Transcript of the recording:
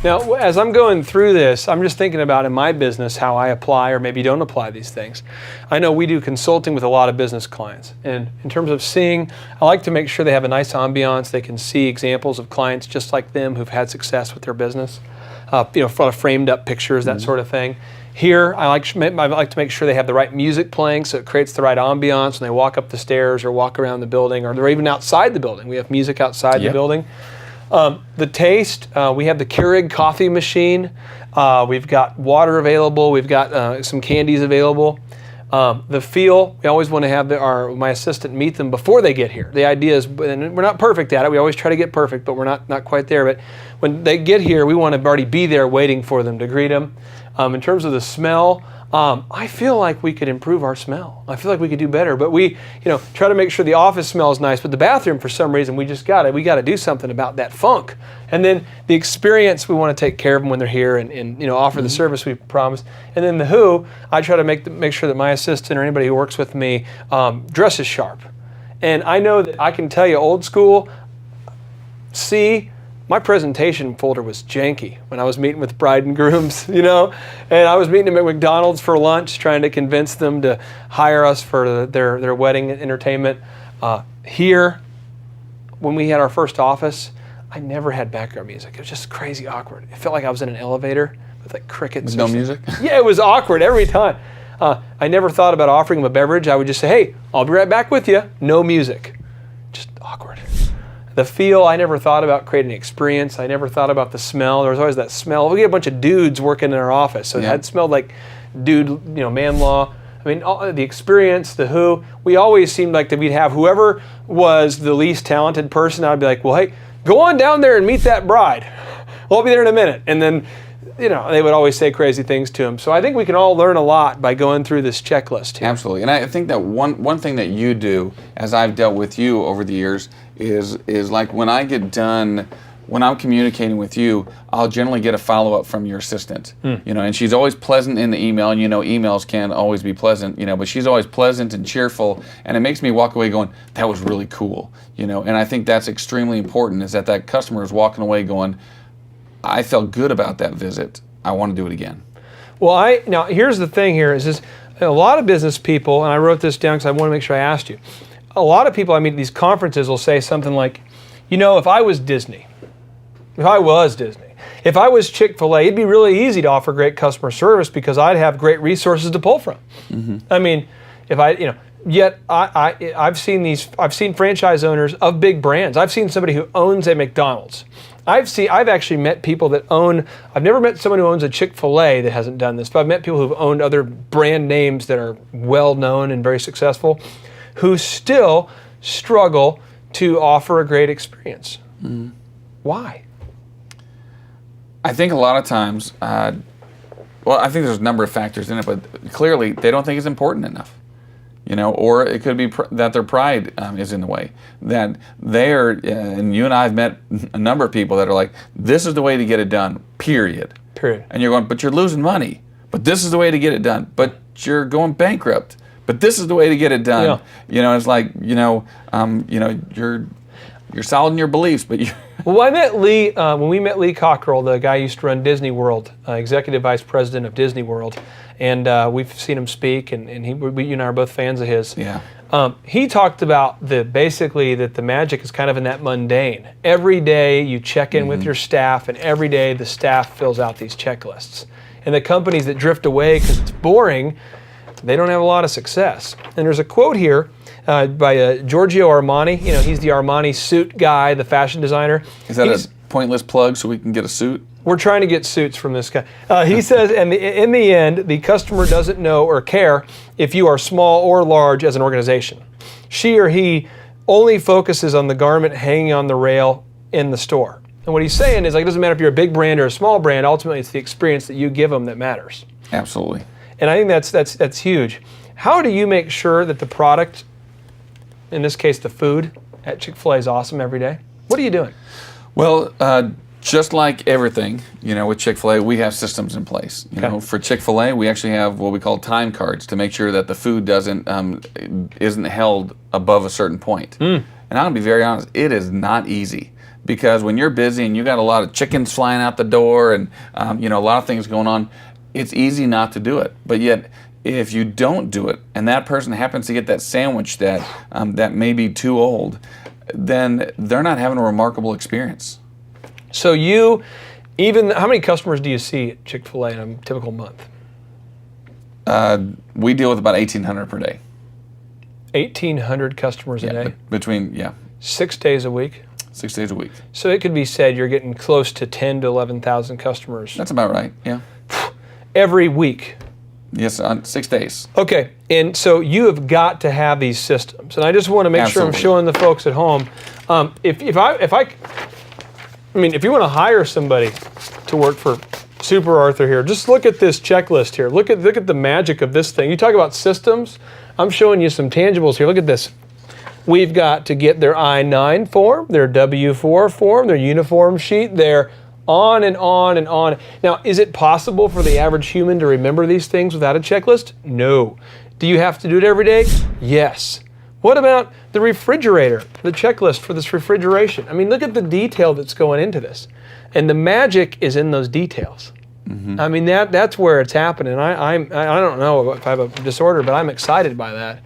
Now, as I'm going through this, I'm just thinking about in my business how I apply or maybe don't apply these things. I know we do consulting with a lot of business clients, and in terms of seeing, I like to make sure they have a nice ambiance. They can see examples of clients just like them who've had success with their business. Framed up pictures, that sort of thing. Here, I like to make sure they have the right music playing so it creates the right ambiance when they walk up the stairs or walk around the building, or they're even outside the building. We have music outside the building. The taste, we have the Keurig coffee machine. We've got water available. We've got some candies available. The feel, we always want to have my assistant meet them before they get here. The idea is, and we're not perfect at it, we always try to get perfect, but we're not quite there. But when they get here, we want to already be there waiting for them to greet them. In terms of the smell, I feel like we could improve our smell. I feel like we could do better, but we, try to make sure the office smells nice, but the bathroom, for some reason, we got to do something about that funk. And then the experience, we want to take care of them when they're here and offer the service we promised. And then the who, I try to make sure that my assistant or anybody who works with me dresses sharp. And I know that I can tell you old school, my presentation folder was janky when I was meeting with bride and grooms, and I was meeting them at McDonald's for lunch, trying to convince them to hire us for their wedding entertainment. Here, when we had our first office, I never had background music. It was just crazy awkward. It felt like I was in an elevator with like crickets. With no music? Yeah, it was awkward every time. I never thought about offering them a beverage. I would just say, hey, I'll be right back with you. No music. Just awkward. The feel, I never thought about creating an experience. I never thought about the smell. There was always that smell. We had a bunch of dudes working in our office, so it had smelled like dude, man law. I mean, the experience, the who. We always seemed like that we'd have whoever was the least talented person. I'd be like, well, hey, go on down there and meet that bride. Well, I'll be there in a minute. And then, they would always say crazy things to him. So I think we can all learn a lot by going through this checklist here. Absolutely. And I think that one thing that you do, as I've dealt with you over the years, is like when I get done, when I'm communicating with you, I'll generally get a follow-up from your assistant. And she's always pleasant in the email, and emails can't always be pleasant, but she's always pleasant and cheerful, and it makes me walk away going, that was really cool, and I think that's extremely important, is that customer is walking away going, I felt good about that visit. I want to do it again. Well, now here's the thing here is a lot of business people, and I wrote this down because I want to make sure I asked you. A lot of people I meet at these conferences will say something like, if I was Disney, if I was ChickfilA, it'd be really easy to offer great customer service because I'd have great resources to pull from. I mean, yet I've seen franchise owners of big brands. I've seen somebody who owns a McDonald's. I've actually met people that I've never met someone who owns a Chick-fil-A that hasn't done this, but I've met people who've owned other brand names that are well known and very successful, who still struggle to offer a great experience. Why? I think a lot of times, I think there's a number of factors in it, but clearly they don't think it's important enough. Or it could be that their pride is in the way. That they are, and you and I have met a number of people that are like, this is the way to get it done, period. And you're going, but you're losing money. But this is the way to get it done. But you're going bankrupt. But this is the way to get it done. It's like, you're solid in your beliefs, but you. Well, I met Lee, when we met Lee Cockrell, the guy who used to run Disney World, Executive Vice President of Disney World, and we've seen him speak, and you and I are both fans of his. He talked about basically that the magic is kind of in that mundane. Every day you check in with your staff, and every day the staff fills out these checklists. And the companies that drift away because it's boring, they don't have a lot of success. And there's a quote here by Giorgio Armani. He's the Armani suit guy, the fashion designer. Is that a pointless plug so we can get a suit? We're trying to get suits from this guy. He says, and in the end, the customer doesn't know or care if you are small or large as an organization. She or he only focuses on the garment hanging on the rail in the store. And what he's saying is, it doesn't matter if you're a big brand or a small brand, ultimately it's the experience that you give them that matters. Absolutely. And I think that's huge. How do you make sure that the product, in this case the food, at Chick-fil-A is awesome every day? What are you doing? Well, Just like everything, with Chick-fil-A, we have systems in place. For Chick-fil-A, we actually have what we call time cards to make sure that the food isn't held above a certain point. And I'm gonna be very honest, it is not easy, because when you're busy and you got a lot of chickens flying out the door and a lot of things going on, it's easy not to do it. But yet, if you don't do it, and that person happens to get that sandwich that may be too old, then they're not having a remarkable experience. So how many customers do you see at Chick-fil-A in a typical month? We deal with about 1,800 per day. 1,800 customers a day? Between 6 days a week? 6 days a week. So it could be said you're getting close to 10 to 11,000 customers. That's about right, yeah. Every week? Yes, on 6 days. Okay, and so you have got to have these systems. And I just want to make sure I'm showing the folks at home. If you want to hire somebody to work for Super Arthur here, just look at this checklist here. Look at the magic of this thing. You talk about systems. I'm showing you some tangibles here. Look at this. We've got to get their I-9 form, their W-4 form, their uniform sheet, their on and on and on. Now, is it possible for the average human to remember these things without a checklist? No. Do you have to do it every day? Yes. What about the refrigerator, the checklist for this refrigeration? I mean, look at the detail that's going into this. And the magic is in those details. I mean, that's where it's happening. I don't know if I have a disorder, but I'm excited by that.